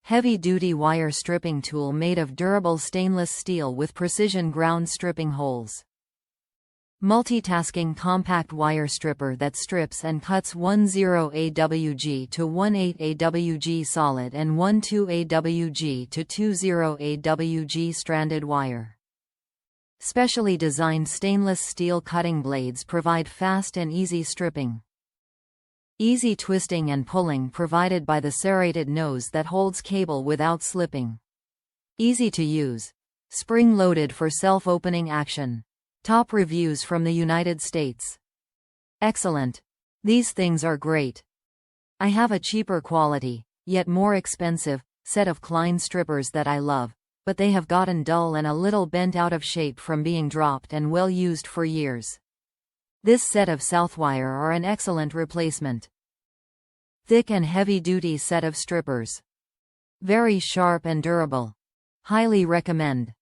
Heavy-duty wire stripping tool made of durable stainless steel with precision ground stripping holes. Multitasking compact wire stripper that strips and cuts 10 AWG to 18 AWG solid and 12 AWG to 20 AWG stranded wire. Specially designed stainless steel cutting blades provide fast and easy stripping. Easy twisting and pulling provided by the serrated nose that holds cable without slipping. Easy to use. Spring-loaded for self-opening action. Top reviews from the United States. Excellent. These things are great. I have a cheaper quality, yet more expensive, set of Klein strippers that I love, but they have gotten dull and a little bent out of shape from being dropped and well used for years. This set of Southwire are an excellent replacement. Thick and heavy-duty set of strippers. Very sharp and durable. Highly recommend.